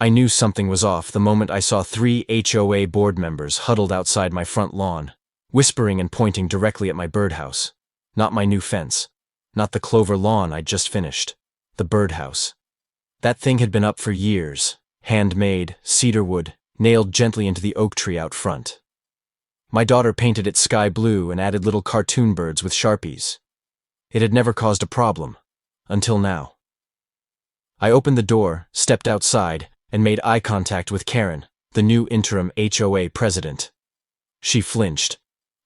I knew something was off the moment I saw 3 HOA board members huddled outside my front lawn, whispering and pointing directly at my birdhouse. Not my new fence. Not the clover lawn I'd just finished. The birdhouse. That thing had been up for years, handmade, cedar wood, nailed gently into the oak tree out front. My daughter painted it sky blue and added little cartoon birds with Sharpies. It had never caused a problem. Until now. I opened the door, stepped outside, and made eye contact with Karen, the new interim HOA president. She flinched.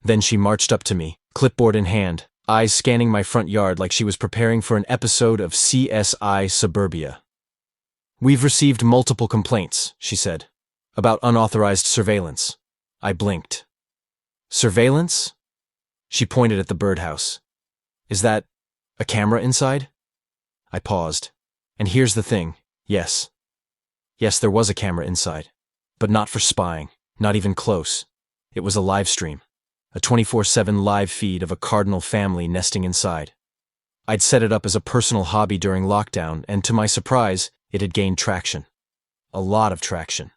Then she marched up to me, clipboard in hand, eyes scanning my front yard like she was preparing for an episode of CSI Suburbia. "We've received multiple complaints," she said, "about unauthorized surveillance." I blinked. "Surveillance?" She pointed at the birdhouse. "Is that a camera inside?" I paused. And here's the thing, yes. Yes, there was a camera inside. But not for spying, not even close. It was a live stream. A 24/7 live feed of a cardinal family nesting inside. I'd set it up as a personal hobby during lockdown, and to my surprise, it had gained traction. A lot of traction.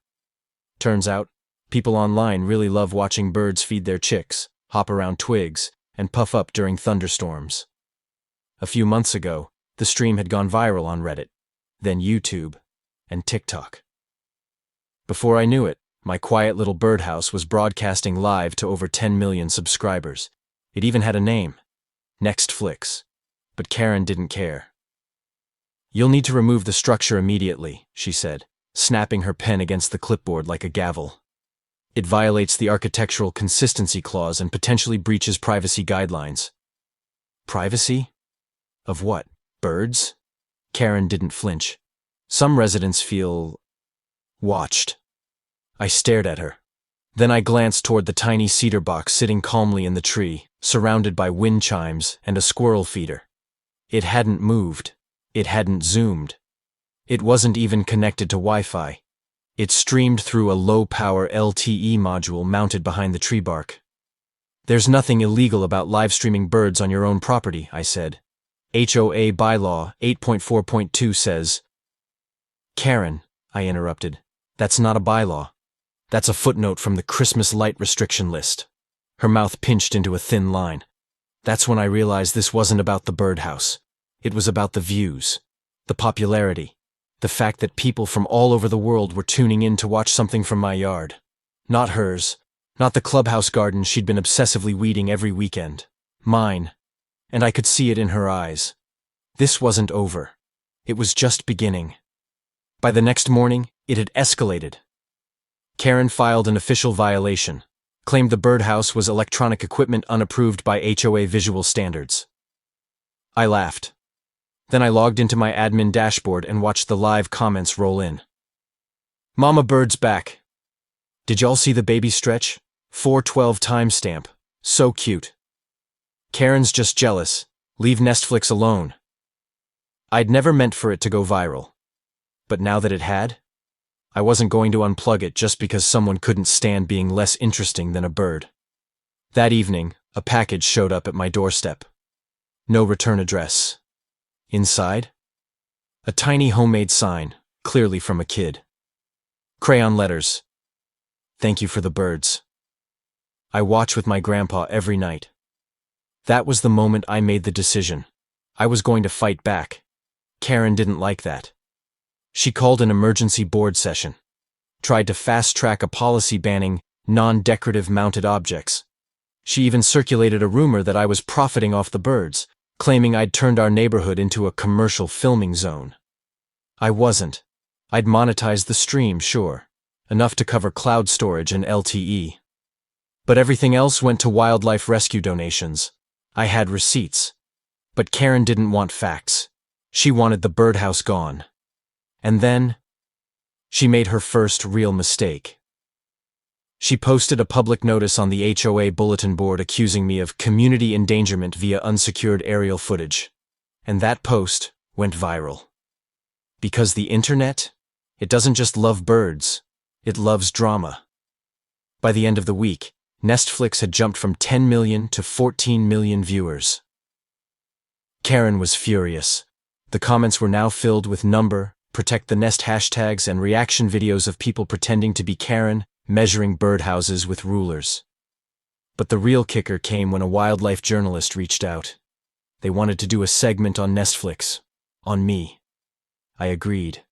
Turns out, people online really love watching birds feed their chicks, hop around twigs, and puff up during thunderstorms. A few months ago, the stream had gone viral on Reddit, then YouTube, and TikTok. Before I knew it, my quiet little birdhouse was broadcasting live to over 10 million subscribers. It even had a name, Nextflix. But Karen didn't care. "You'll need to remove the structure immediately," she said, snapping her pen against the clipboard like a gavel. "It violates the architectural consistency clause and potentially breaches privacy guidelines." Privacy? Of what? Birds? Karen didn't flinch. "Some residents feel watched." I stared at her. Then I glanced toward the tiny cedar box sitting calmly in the tree, surrounded by wind chimes and a squirrel feeder. It hadn't moved. It hadn't zoomed. It wasn't even connected to Wi-Fi. It streamed through a low-power LTE module mounted behind the tree bark. "There's nothing illegal about live streaming birds on your own property," I said. "HOA bylaw 8.4.2 says..." "Karen," I interrupted, "that's not a bylaw. That's a footnote from the Christmas light restriction list." Her mouth pinched into a thin line. That's when I realized this wasn't about the birdhouse. It was about the views, the popularity, the fact that people from all over the world were tuning in to watch something from my yard. Not hers, not the clubhouse garden she'd been obsessively weeding every weekend. Mine. And I could see it in her eyes. This wasn't over. It was just beginning. By the next morning, it had escalated. Karen filed an official violation, claimed the birdhouse was electronic equipment unapproved by HOA visual standards. I laughed. Then I logged into my admin dashboard and watched the live comments roll in. "Mama Bird's back. Did y'all see the baby stretch? 412 timestamp. So cute. Karen's just jealous. Leave Nestflix alone." I'd never meant for it to go viral. But now that it had, I wasn't going to unplug it just because someone couldn't stand being less interesting than a bird. That evening, a package showed up at my doorstep. No return address. Inside? A tiny homemade sign, clearly from a kid. Crayon letters. "Thank you for the birds. I watch with my grandpa every night." That was the moment I made the decision. I was going to fight back. Karen didn't like that. She called an emergency board session. Tried to fast-track a policy banning non-decorative mounted objects. She even circulated a rumor that I was profiting off the birds, claiming I'd turned our neighborhood into a commercial filming zone. I wasn't. I'd monetized the stream, sure. Enough to cover cloud storage and LTE. But everything else went to wildlife rescue donations. I had receipts. But Karen didn't want facts. She wanted the birdhouse gone. And then, she made her first real mistake. She posted a public notice on the HOA bulletin board accusing me of community endangerment via unsecured aerial footage. And that post went viral. Because the internet, it doesn't just love birds, it loves drama. By the end of the week, Nestflix had jumped from 10 million to 14 million viewers. Karen was furious. The comments were now filled with number, protect the nest hashtags, and reaction videos of people pretending to be Karen, measuring birdhouses with rulers. But the real kicker came when a wildlife journalist reached out. They wanted to do a segment on Netflix, on me. I agreed.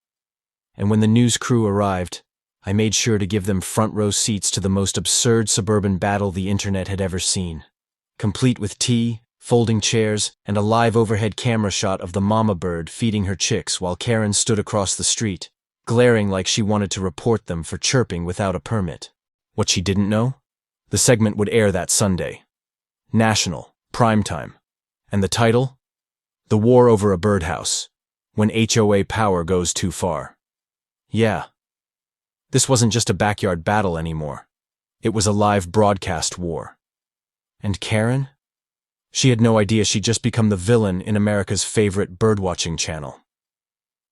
And when the news crew arrived, I made sure to give them front row seats to the most absurd suburban battle the internet had ever seen. Complete with tea, folding chairs, and a live overhead camera shot of the mama bird feeding her chicks while Karen stood across the street, glaring like she wanted to report them for chirping without a permit. What she didn't know? The segment would air that Sunday. National, primetime. And the title? The War Over a Birdhouse, When HOA Power Goes Too Far. Yeah. This wasn't just a backyard battle anymore. It was a live broadcast war. And Karen? She had no idea she'd just become the villain in America's favorite birdwatching channel.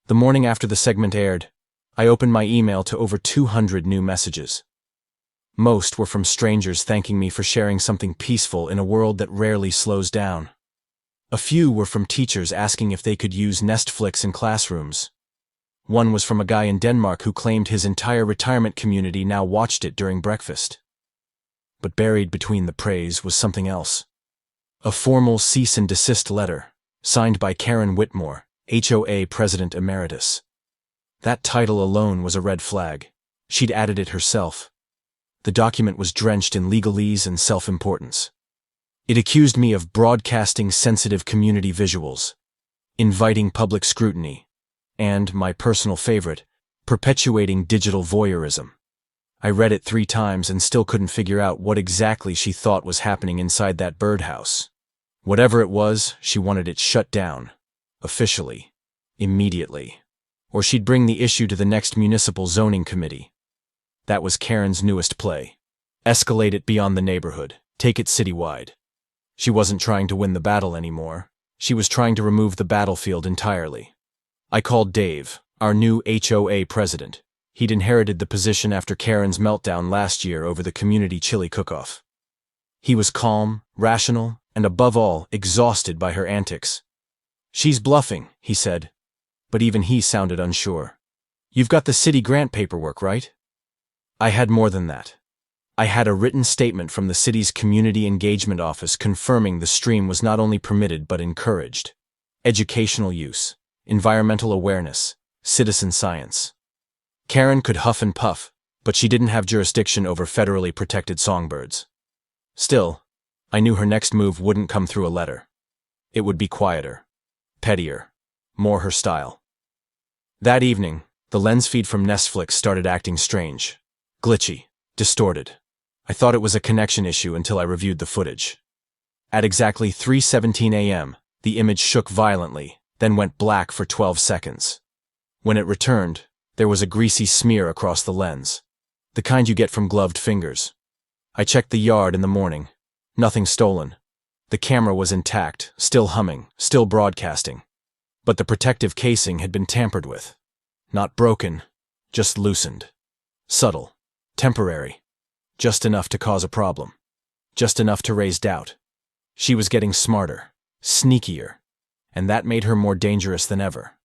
The morning after the segment aired, I opened my email to over 200 new messages. Most were from strangers thanking me for sharing something peaceful in a world that rarely slows down. A few were from teachers asking if they could use Netflix in classrooms. One was from a guy in Denmark who claimed his entire retirement community now watched it during breakfast. But buried between the praise was something else. A formal cease and desist letter, signed by Karen Whitmore, HOA President Emeritus. That title alone was a red flag. She'd added it herself. The document was drenched in legalese and self-importance. It accused me of broadcasting sensitive community visuals, inviting public scrutiny, and, my personal favorite, perpetuating digital voyeurism. I read it 3 times and still couldn't figure out what exactly she thought was happening inside that birdhouse. Whatever it was, she wanted it shut down, officially, immediately, or she'd bring the issue to the next municipal zoning committee. That was Karen's newest play. Escalate it beyond the neighborhood, take it citywide. She wasn't trying to win the battle anymore. She was trying to remove the battlefield entirely. I called Dave, our new HOA president. He'd inherited the position after Karen's meltdown last year over the community chili cook-off. He was calm, rational, and above all, exhausted by her antics. "She's bluffing," he said. But even he sounded unsure. "You've got the city grant paperwork, right?" I had more than that. I had a written statement from the city's community engagement office confirming the stream was not only permitted but encouraged. Educational use, environmental awareness, citizen science. Karen could huff and puff, but she didn't have jurisdiction over federally protected songbirds. Still, I knew her next move wouldn't come through a letter. It would be quieter, pettier, more her style. That evening, the lens feed from Netflix started acting strange, glitchy, distorted. I thought it was a connection issue until I reviewed the footage. At exactly 3:17 a.m., the image shook violently, then went black for 12 seconds. When it returned, there was a greasy smear across the lens, the kind you get from gloved fingers. I checked the yard in the morning. Nothing stolen. The camera was intact, still humming, still broadcasting. But the protective casing had been tampered with. Not broken, just loosened. Subtle, temporary. Just enough to cause a problem. Just enough to raise doubt. She was getting smarter, sneakier, and that made her more dangerous than ever.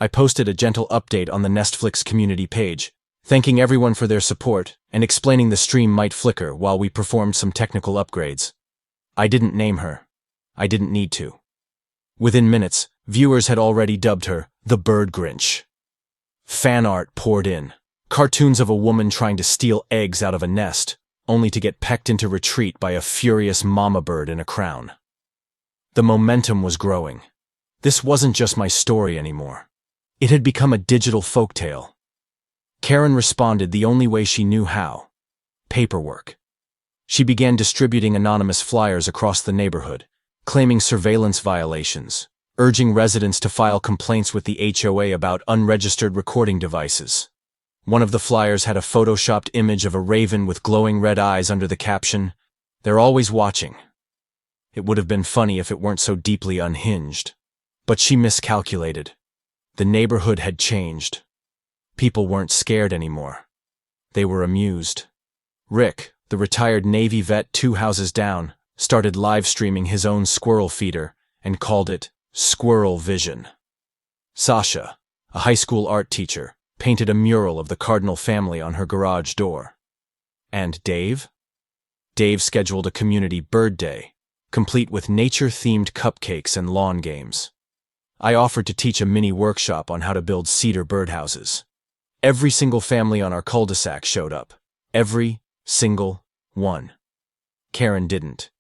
I posted a gentle update on the Netflix community page, thanking everyone for their support and explaining the stream might flicker while we performed some technical upgrades. I didn't name her. I didn't need to. Within minutes, viewers had already dubbed her the Bird Grinch. Fan art poured in. Cartoons of a woman trying to steal eggs out of a nest, only to get pecked into retreat by a furious mama bird in a crown. The momentum was growing. This wasn't just my story anymore. It had become a digital folktale. Karen responded the only way she knew how. Paperwork. She began distributing anonymous flyers across the neighborhood, claiming surveillance violations, urging residents to file complaints with the HOA about unregistered recording devices. One of the flyers had a photoshopped image of a raven with glowing red eyes under the caption, "They're always watching." It would have been funny if it weren't so deeply unhinged. But she miscalculated. The neighborhood had changed. People weren't scared anymore. They were amused. Rick, the retired Navy vet 2 houses down, started live streaming his own squirrel feeder and called it Squirrel Vision. Sasha, a high school art teacher, painted a mural of the Cardinal family on her garage door. And Dave? Dave scheduled a community bird day, complete with nature-themed cupcakes and lawn games. I offered to teach a mini workshop on how to build cedar birdhouses. Every single family on our cul-de-sac showed up. Every single one. Karen didn't,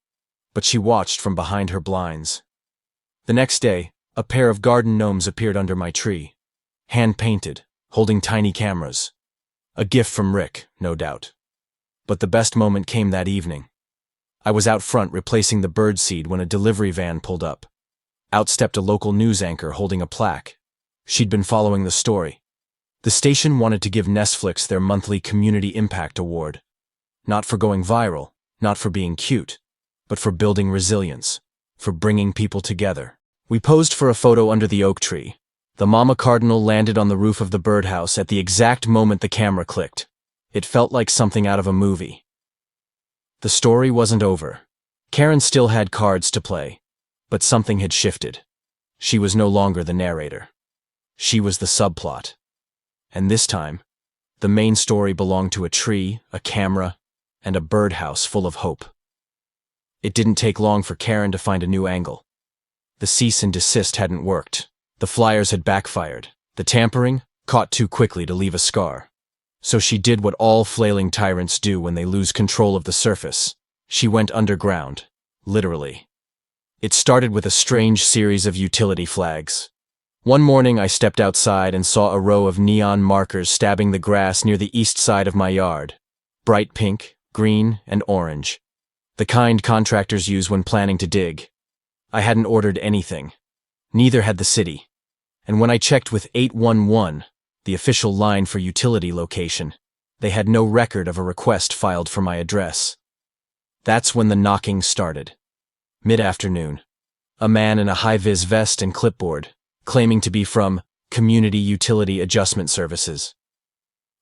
but she watched from behind her blinds. The next day, a pair of garden gnomes appeared under my tree, hand-painted, holding tiny cameras. A gift from Rick, no doubt. But the best moment came that evening. I was out front replacing the birdseed when a delivery van pulled up. Out stepped a local news anchor holding a plaque. She'd been following the story. The station wanted to give Netflix their monthly Community Impact Award. Not for going viral, not for being cute, but for building resilience, for bringing people together. We posed for a photo under the oak tree. The mama cardinal landed on the roof of the birdhouse at the exact moment the camera clicked. It felt like something out of a movie. The story wasn't over. Karen still had cards to play, but something had shifted. She was no longer the narrator. She was the subplot. And this time, the main story belonged to a tree, a camera, and a birdhouse full of hope. It didn't take long for Karen to find a new angle. The cease and desist hadn't worked. The flyers had backfired. The tampering caught too quickly to leave a scar. So she did what all flailing tyrants do when they lose control of the surface. She went underground, literally. It started with a strange series of utility flags. One morning I stepped outside and saw a row of neon markers stabbing the grass near the east side of my yard. Bright pink, green, and orange. The kind contractors use when planning to dig. I hadn't ordered anything. Neither had the city. And when I checked with 811, the official line for utility location, they had no record of a request filed for my address. That's when the knocking started. Mid-afternoon. A man in a high-vis vest and clipboard, claiming to be from Community Utility Adjustment Services.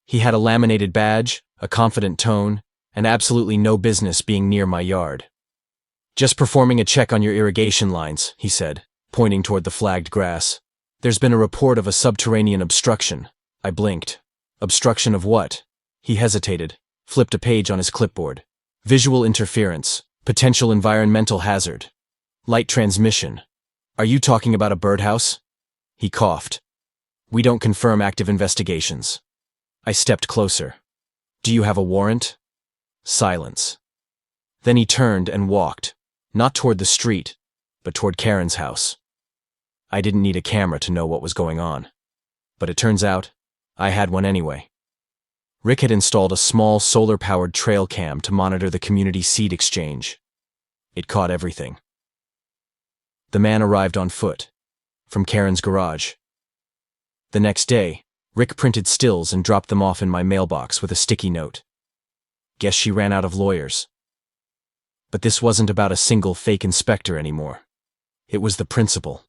He had a laminated badge, a confident tone, and absolutely no business being near my yard. "Just performing a check on your irrigation lines," he said, pointing toward the flagged grass. "There's been a report of a subterranean obstruction." I blinked. Obstruction of what? He hesitated, flipped a page on his clipboard. Visual interference, potential environmental hazard. Light transmission. "Are you talking about a birdhouse?" He coughed. "We don't confirm active investigations." I stepped closer. "Do you have a warrant?" Silence. Then he turned and walked, not toward the street, but toward Karen's house. I didn't need a camera to know what was going on. But it turns out, I had one anyway. Rick had installed a small solar-powered trail cam to monitor the community seed exchange. It caught everything. The man arrived on foot, from Karen's garage. The next day, Rick printed stills and dropped them off in my mailbox with a sticky note. Guess she ran out of lawyers. But this wasn't about a single fake inspector anymore. It was the principle.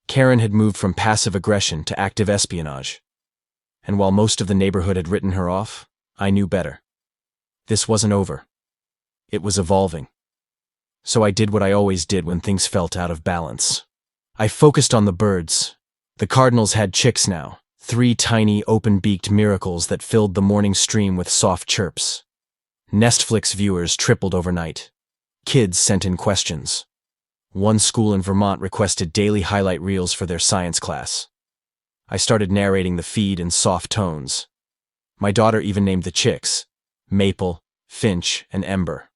Karen had moved from passive aggression to active espionage. And while most of the neighborhood had written her off, I knew better. This wasn't over. It was evolving. So I did what I always did when things felt out of balance. I focused on the birds. The cardinals had chicks now, 3 tiny, open-beaked miracles that filled the morning stream with soft chirps. Netflix viewers tripled overnight. Kids sent in questions. One school in Vermont requested daily highlight reels for their science class. I started narrating the feed in soft tones. My daughter even named the chicks, Maple, Finch, and Ember.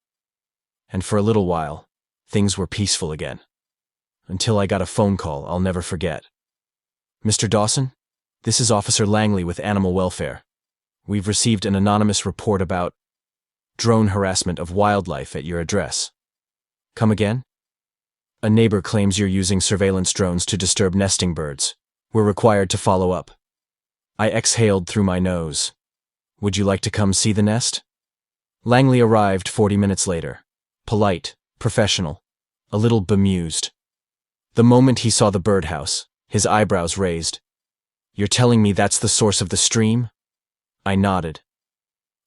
And for a little while, things were peaceful again. Until I got a phone call I'll never forget. "Mr. Dawson, this is Officer Langley with Animal Welfare. We've received an anonymous report about drone harassment of wildlife at your address." "Come again?" "A neighbor claims you're using surveillance drones to disturb nesting birds. We're required to follow up." I exhaled through my nose. "Would you like to come see the nest?" Langley arrived 40 minutes later. Polite, professional, a little bemused. The moment he saw the birdhouse, his eyebrows raised. "You're telling me that's the source of the stream?" I nodded.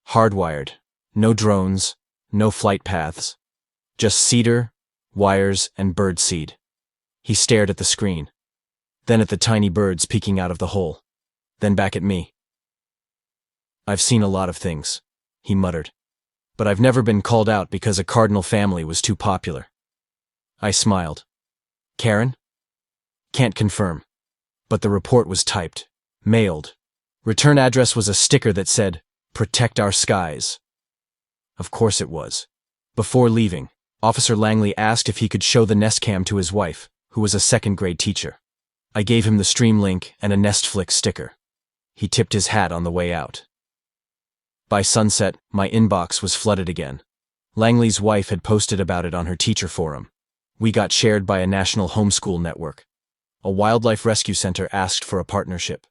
Hardwired. No drones, no flight paths. Just cedar, wires, and birdseed. He stared at the screen. then at the tiny birds peeking out of the hole, then back at me. "I've seen a lot of things," he muttered, "but I've never been called out because a cardinal family was too popular." I smiled. "Karen?" "Can't confirm. But the report was typed, mailed. Return address was a sticker that said, 'Protect our skies.'" Of course it was. Before leaving, Officer Langley asked if he could show the Nest Cam to his wife, who was a second-grade teacher. I gave him the stream link and a Nestflix sticker. He tipped his hat on the way out. By sunset, my inbox was flooded again. Langley's wife had posted about it on her teacher forum. We got shared by a national homeschool network. A wildlife rescue center asked for a partnership.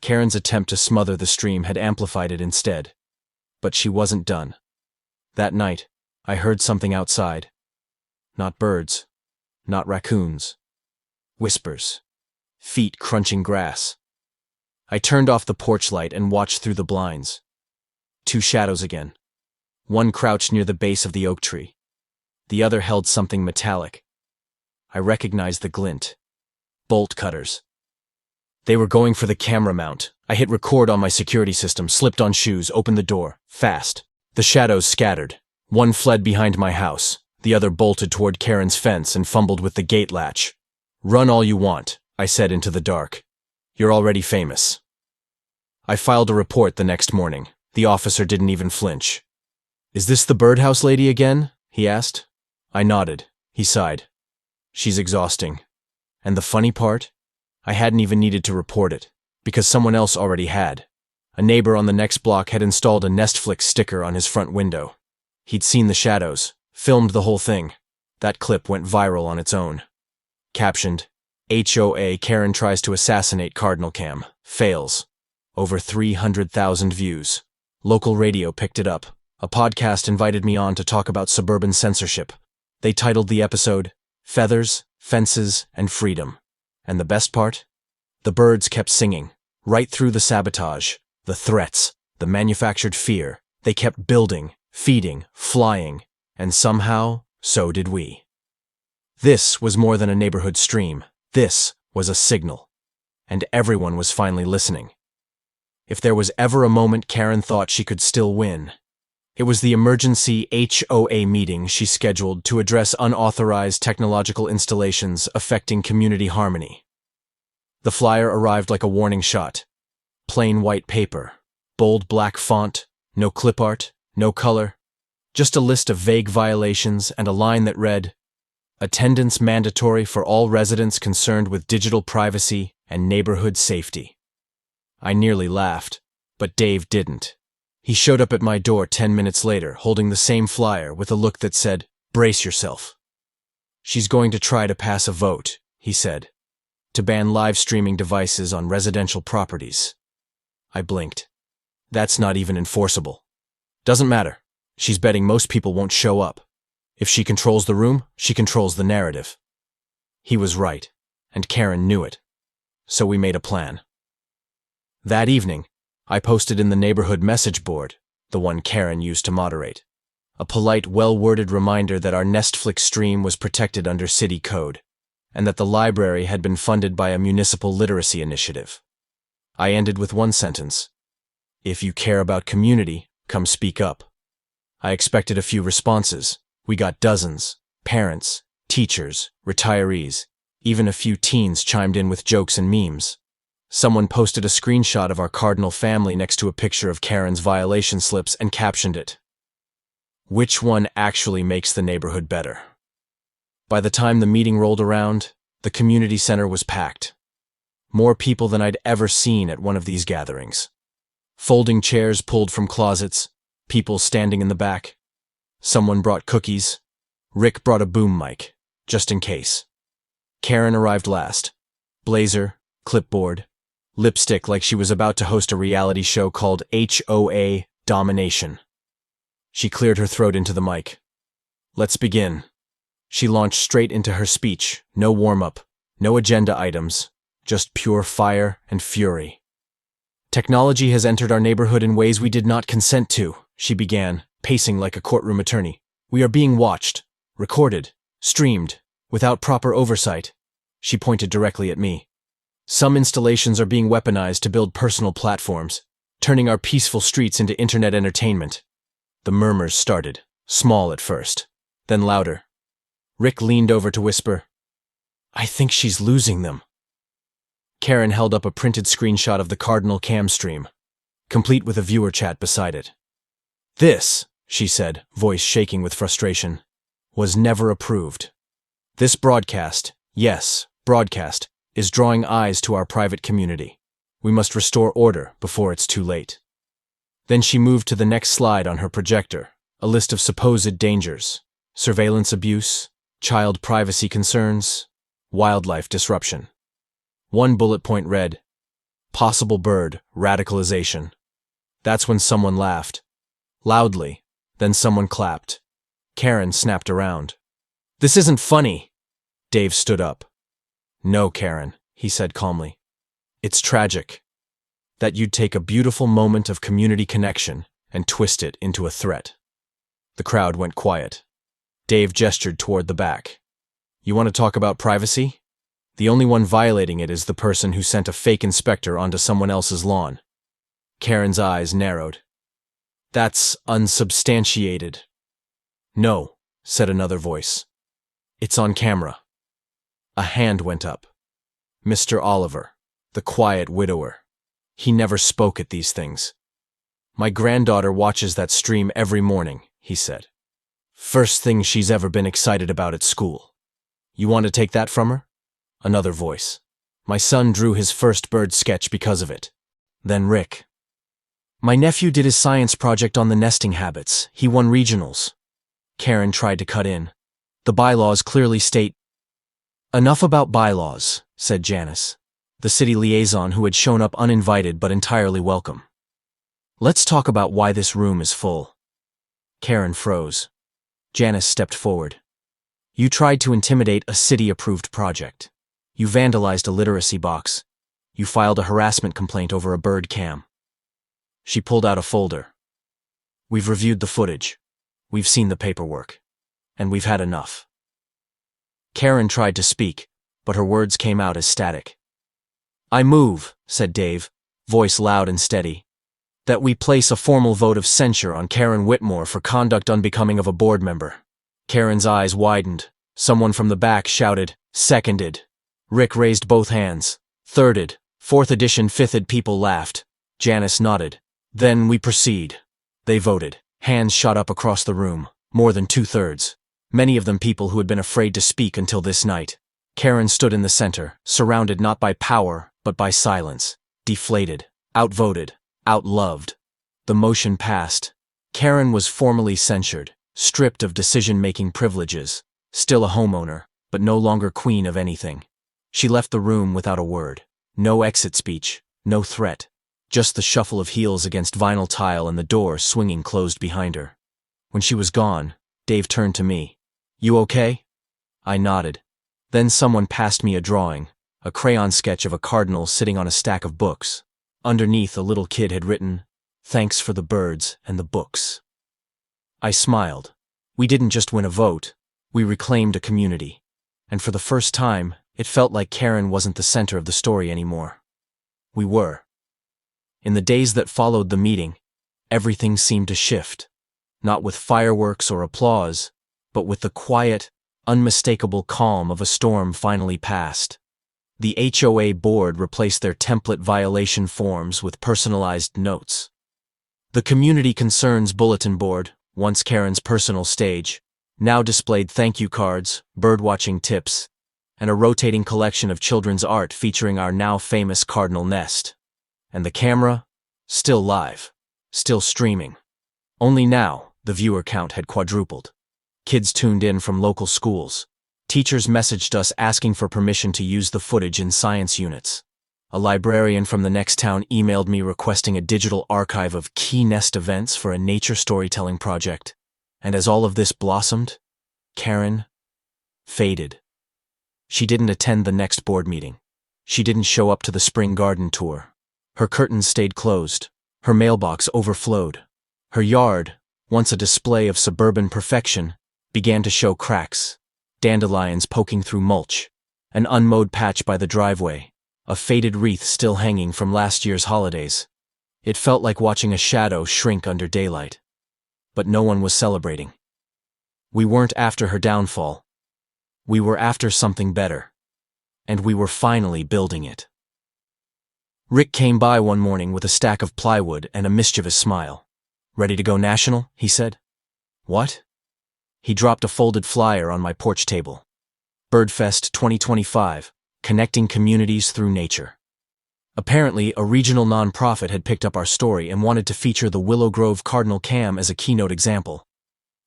Karen's attempt to smother the stream had amplified it instead. But she wasn't done. That night, I heard something outside. Not birds. Not raccoons. Whispers. Feet crunching grass. I turned off the porch light and watched through the blinds. Two shadows again. One crouched near the base of the oak tree. The other held something metallic. I recognized the glint. Bolt cutters. They were going for the camera mount. I hit record on my security system, slipped on shoes, opened the door. Fast. The shadows scattered. One fled behind my house. The other bolted toward Karen's fence and fumbled with the gate latch. "Run all you want," I said into the dark. "You're already famous." I filed a report the next morning. The officer didn't even flinch. "Is this the birdhouse lady again?" he asked. I nodded. He sighed. "She's exhausting. And the funny part? I hadn't even needed to report it, because someone else already had. A neighbor on the next block had installed a Nestflix sticker on his front window. He'd seen the shadows, filmed the whole thing. That clip went viral on its own. Captioned, "HOA Karen tries to assassinate Cardinal Cam. Fails." Over 300,000 views. Local radio picked it up. A podcast invited me on to talk about suburban censorship. They titled the episode, "Feathers, Fences, and Freedom." And the best part? The birds kept singing, right through the sabotage, the threats, the manufactured fear. They kept building, feeding, flying, and somehow, so did we. This was more than a neighborhood stream. This was a signal. And everyone was finally listening. If there was ever a moment Karen thought she could still win, it was the emergency HOA meeting she scheduled to address unauthorized technological installations affecting community harmony. The flyer arrived like a warning shot. Plain white paper, bold black font, no clip art, no color, just a list of vague violations and a line that read, "Attendance mandatory for all residents concerned with digital privacy and neighborhood safety." I nearly laughed, but Dave didn't. He showed up at my door 10 minutes later, holding the same flyer with a look that said, "Brace yourself." "She's going to try to pass a vote," he said, "to ban live streaming devices on residential properties." I blinked. "That's not even enforceable." "Doesn't matter. She's betting most people won't show up. If she controls the room, she controls the narrative." He was right, and Karen knew it. So we made a plan. That evening, I posted in the neighborhood message board, the one Karen used to moderate, a polite, well-worded reminder that our Nestflix stream was protected under city code, and that the library had been funded by a municipal literacy initiative. I ended with one sentence: "If you care about community, come speak up." I expected a few responses. We got dozens: parents, teachers, retirees, even a few teens chimed in with jokes and memes. Someone posted a screenshot of our cardinal family next to a picture of Karen's violation slips and captioned it, "Which one actually makes the neighborhood better?" By the time the meeting rolled around, the community center was packed. More people than I'd ever seen at one of these gatherings. Folding chairs pulled from closets, people standing in the back. Someone brought cookies. Rick brought a boom mic, just in case. Karen arrived last. Blazer, clipboard, lipstick like she was about to host a reality show called HOA Domination. She cleared her throat into the mic. "Let's begin." She launched straight into her speech, no warm-up, no agenda items, just pure fire and fury. "Technology has entered our neighborhood in ways we did not consent to," she began, pacing like a courtroom attorney. "We are being watched, recorded, streamed, without proper oversight." She pointed directly at me. Some installations are being weaponized to build personal platforms, turning our peaceful streets into internet entertainment. The murmurs started, small at first, then louder. Rick leaned over to whisper, "I think she's losing them." Karen held up a printed screenshot of the Cardinal cam stream, complete with a viewer chat beside it. "This," she said, voice shaking with frustration, "was never approved. This broadcast, yes, broadcast, is drawing eyes to our private community. We must restore order before it's too late." Then she moved to the next slide on her projector, a list of supposed dangers: surveillance abuse, child privacy concerns, wildlife disruption. One bullet point read, "Possible bird radicalization." That's when someone laughed. Loudly, then someone clapped. Karen snapped around. "This isn't funny." Dave stood up. "No, Karen," he said calmly. "It's tragic. That you'd take a beautiful moment of community connection and twist it into a threat." The crowd went quiet. Dave gestured toward the back. "You want to talk about privacy? The only one violating it is the person who sent a fake inspector onto someone else's lawn." Karen's eyes narrowed. "That's unsubstantiated." "No," said another voice. "It's on camera." A hand went up. Mr. Oliver, the quiet widower. He never spoke at these things. "My granddaughter watches that stream every morning," he said. "First thing she's ever been excited about at school. You want to take that from her?" Another voice. "My son drew his first bird sketch because of it." Then Rick. "My nephew did his science project on the nesting habits. He won regionals." Karen tried to cut in. "The bylaws clearly state—" "Enough about bylaws," said Janice, the city liaison who had shown up uninvited but entirely welcome. "Let's talk about why this room is full." Karen froze. Janice stepped forward. "You tried to intimidate a city-approved project. You vandalized a literacy box. You filed a harassment complaint over a bird cam." She pulled out a folder. "We've reviewed the footage. We've seen the paperwork. And we've had enough." Karen tried to speak, but her words came out as static. "I move," said Dave, voice loud and steady, "that we place a formal vote of censure on Karen Whitmore for conduct unbecoming of a board member." Karen's eyes widened. Someone from the back shouted, "Seconded." Rick raised both hands. "Thirded." Fourth edition, fifth ed people laughed. Janice nodded. "Then we proceed." They voted. Hands shot up across the room, more than 2/3. Many of them people who had been afraid to speak until this night. Karen stood in the center, surrounded not by power, but by silence. Deflated, outvoted, outloved. The motion passed. Karen was formally censured, stripped of decision-making privileges, still a homeowner, but no longer queen of anything. She left the room without a word. No exit speech, no threat. Just the shuffle of heels against vinyl tile and the door swinging closed behind her. When she was gone, Dave turned to me. "You okay?" I nodded. Then someone passed me a drawing, a crayon sketch of a cardinal sitting on a stack of books. Underneath, a little kid had written, "Thanks for the birds and the books." I smiled. We didn't just win a vote, we reclaimed a community. And for the first time, it felt like Karen wasn't the center of the story anymore. We were. In the days that followed the meeting, everything seemed to shift. Not with fireworks or applause, but with the quiet, unmistakable calm of a storm finally past. The HOA board replaced their template violation forms with personalized notes. The Community Concerns Bulletin Board, once Karen's personal stage, now displayed thank you cards, birdwatching tips, and a rotating collection of children's art featuring our now famous cardinal nest. And the camera? Still live. Still streaming. Only now, the viewer count had quadrupled. Kids tuned in from local schools. Teachers messaged us asking for permission to use the footage in science units. A librarian from the next town emailed me requesting a digital archive of key nest events for a nature storytelling project. And as all of this blossomed, Karen faded. She didn't attend the next board meeting. She didn't show up to the spring garden tour. Her curtains stayed closed. Her mailbox overflowed. Her yard, once a display of suburban perfection, began to show cracks, dandelions poking through mulch, an unmowed patch by the driveway, a faded wreath still hanging from last year's holidays. It felt like watching a shadow shrink under daylight. But no one was celebrating. We weren't after her downfall. We were after something better. And we were finally building it. Rick came by one morning with a stack of plywood and a mischievous smile. "Ready to go national?" he said. "What?" He dropped a folded flyer on my porch table. Birdfest 2025, Connecting Communities Through Nature. Apparently, a regional nonprofit had picked up our story and wanted to feature the Willow Grove Cardinal Cam as a keynote example.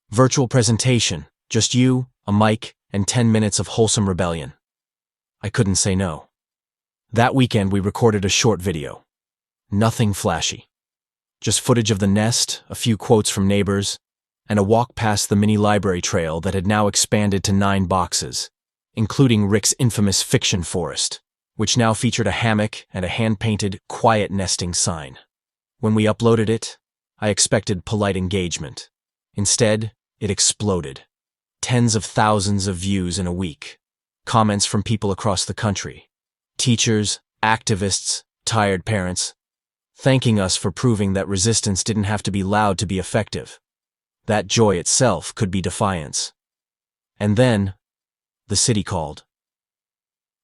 Virtual presentation, just you, a mic, and 10 minutes of wholesome rebellion. I couldn't say no. That weekend we recorded a short video. Nothing flashy. Just footage of the nest, a few quotes from neighbors, and a walk past the mini library trail that had now expanded to 9 boxes, including Rick's infamous fiction forest, which now featured a hammock and a hand-painted quiet nesting sign. When we uploaded it, I expected polite engagement. Instead, it exploded. Tens of thousands of views in a week. Comments from people across the country. Teachers, activists, tired parents, thanking us for proving that resistance didn't have to be loud to be effective. That joy itself could be defiance. And then, the city called.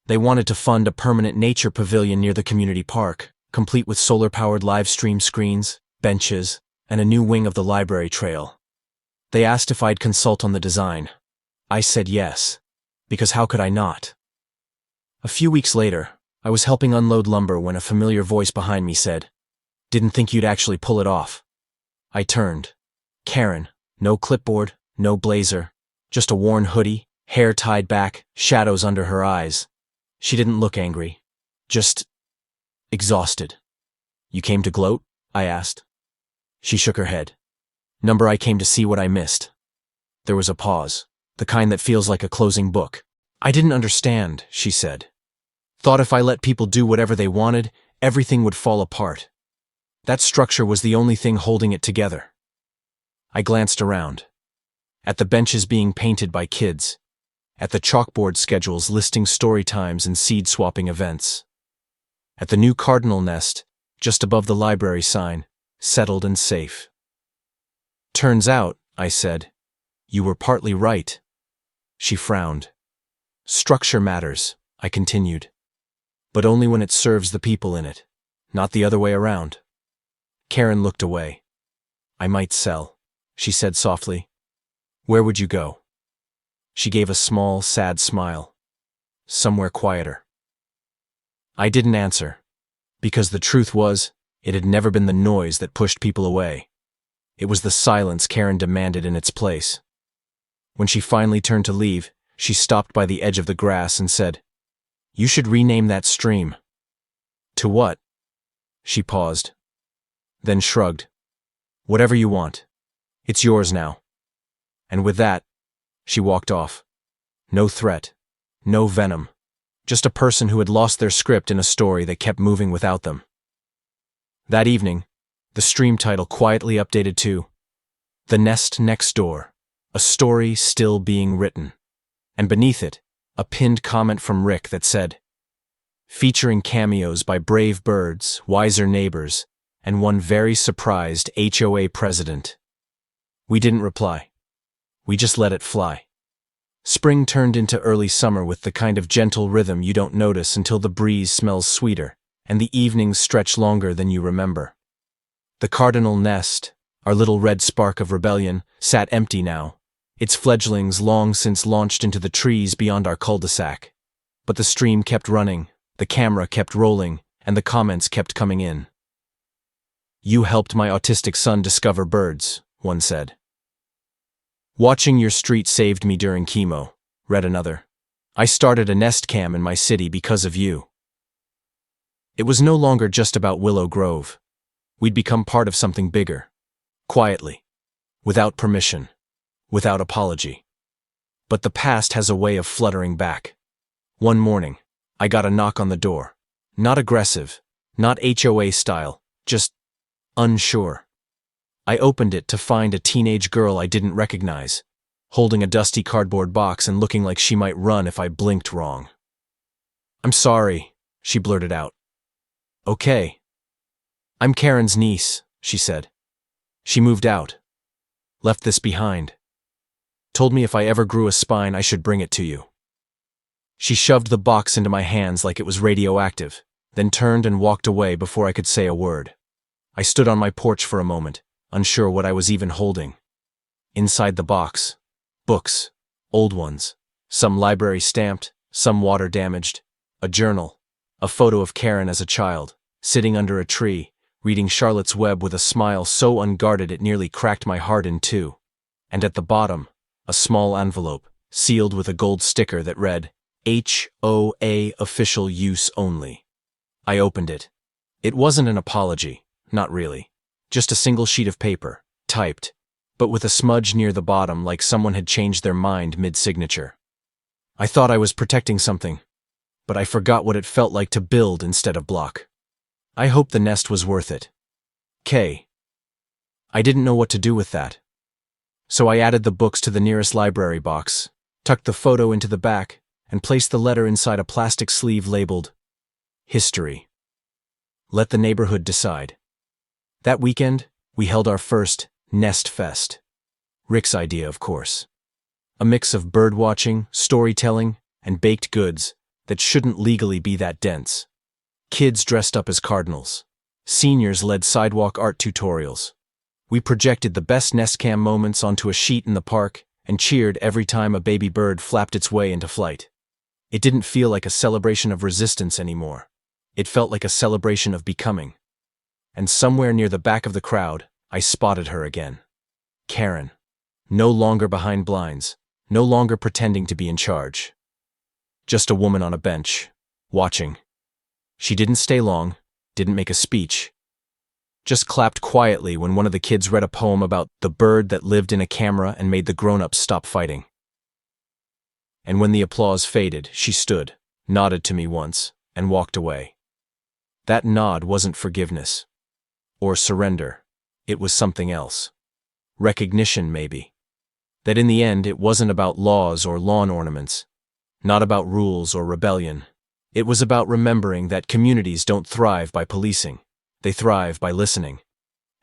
They wanted to fund a permanent nature pavilion near the community park, complete with solar-powered live stream screens, benches, and a new wing of the library trail. They asked if I'd consult on the design. I said yes, because how could I not? A few weeks later, I was helping unload lumber when a familiar voice behind me said, "Didn't think you'd actually pull it off." I turned. Karen, no clipboard, no blazer, just a worn hoodie, hair tied back, shadows under her eyes. She didn't look angry, just exhausted. "You came to gloat?" I asked. She shook her head. "Number I came to see what I missed." There was a pause, the kind that feels like a closing book. "I didn't understand," she said. "Thought if I let people do whatever they wanted, everything would fall apart. That structure was the only thing holding it together." I glanced around. At the benches being painted by kids. At the chalkboard schedules listing story times and seed-swapping events. At the new cardinal nest, just above the library sign, settled and safe. "Turns out," I said, "you were partly right." She frowned. "Structure matters," I continued. "But only when it serves the people in it, not the other way around." Karen looked away. "I might sell," she said softly. "Where would you go?" She gave a small, sad smile. "Somewhere quieter." I didn't answer, because the truth was, it had never been the noise that pushed people away. It was the silence Karen demanded in its place. When she finally turned to leave, she stopped by the edge of the grass and said, "You should rename that stream." "To what?" She paused, then shrugged. "Whatever you want. It's yours now." And with that, she walked off. No threat, no venom, just a person who had lost their script in a story that kept moving without them. That evening, the stream title quietly updated to "The Nest Next Door, a story still being written." And beneath it, a pinned comment from Rick that said, "Featuring cameos by brave birds, wiser neighbors, and one very surprised HOA president." We didn't reply. We just let it fly. Spring turned into early summer with the kind of gentle rhythm you don't notice until the breeze smells sweeter, and the evenings stretch longer than you remember. The cardinal nest, our little red spark of rebellion, sat empty now, its fledglings long since launched into the trees beyond our cul-de-sac. But the stream kept running, the camera kept rolling, and the comments kept coming in. "You helped my autistic son discover birds," one said. "Watching your street saved me during chemo," read another. "I started a nest cam in my city because of you." It was no longer just about Willow Grove. We'd become part of something bigger. Quietly. Without permission. Without apology. But the past has a way of fluttering back. One morning, I got a knock on the door. Not aggressive, not HOA style, just unsure. I opened it to find a teenage girl I didn't recognize, holding a dusty cardboard box and looking like she might run if I blinked wrong. "I'm sorry," she blurted out. Okay. I'm Karen's niece, she said. She moved out. Left this behind. Told me if I ever grew a spine I should bring it to you. She shoved the box into my hands like it was radioactive, then turned and walked away before I could say a word. I stood on my porch for a moment, unsure what I was even holding. Inside the box, books, old ones, some library stamped, some water damaged, a journal, a photo of Karen as a child, sitting under a tree, reading Charlotte's Web with a smile so unguarded it nearly cracked my heart in two. And at the bottom, a small envelope, sealed with a gold sticker that read, HOA official use only. I opened it. It wasn't an apology, not really. Just a single sheet of paper, typed, but with a smudge near the bottom like someone had changed their mind mid-signature. I thought I was protecting something, but I forgot what it felt like to build instead of block. I hope the nest was worth it. K. I didn't know what to do with that. So I added the books to the nearest library box, tucked the photo into the back, and placed the letter inside a plastic sleeve labeled History. Let the neighborhood decide. That weekend, we held our first Nest Fest. Rick's idea, of course. A mix of bird-watching, storytelling, and baked goods that shouldn't legally be that dense. Kids dressed up as cardinals. Seniors led sidewalk art tutorials. We projected the best nest cam moments onto a sheet in the park and cheered every time a baby bird flapped its way into flight. It didn't feel like a celebration of resistance anymore. It felt like a celebration of becoming. And somewhere near the back of the crowd, I spotted her again. Karen. No longer behind blinds, no longer pretending to be in charge. Just a woman on a bench, watching. She didn't stay long, didn't make a speech. Just clapped quietly when one of the kids read a poem about the bird that lived in a camera and made the grown-ups stop fighting. And when the applause faded, she stood, nodded to me once, and walked away. That nod wasn't forgiveness. Or surrender. It was something else. Recognition, maybe. That in the end it wasn't about laws or lawn ornaments. Not about rules or rebellion. It was about remembering that communities don't thrive by policing. They thrive by listening.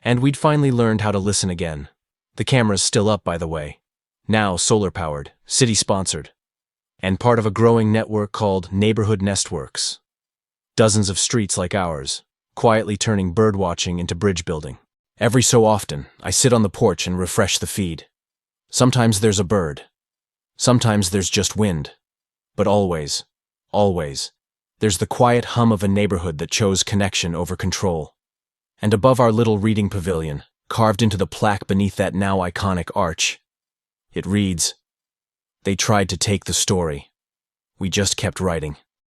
And we'd finally learned how to listen again. The camera's still up, by the way. Now solar-powered, city-sponsored. And part of a growing network called Neighborhood Nestworks. Dozens of streets like ours, quietly turning birdwatching into bridge building. Every so often, I sit on the porch and refresh the feed. Sometimes there's a bird. Sometimes there's just wind. But always, there's the quiet hum of a neighborhood that chose connection over control. And above our little reading pavilion, carved into the plaque beneath that now iconic arch, it reads, "They tried to take the story. We just kept writing."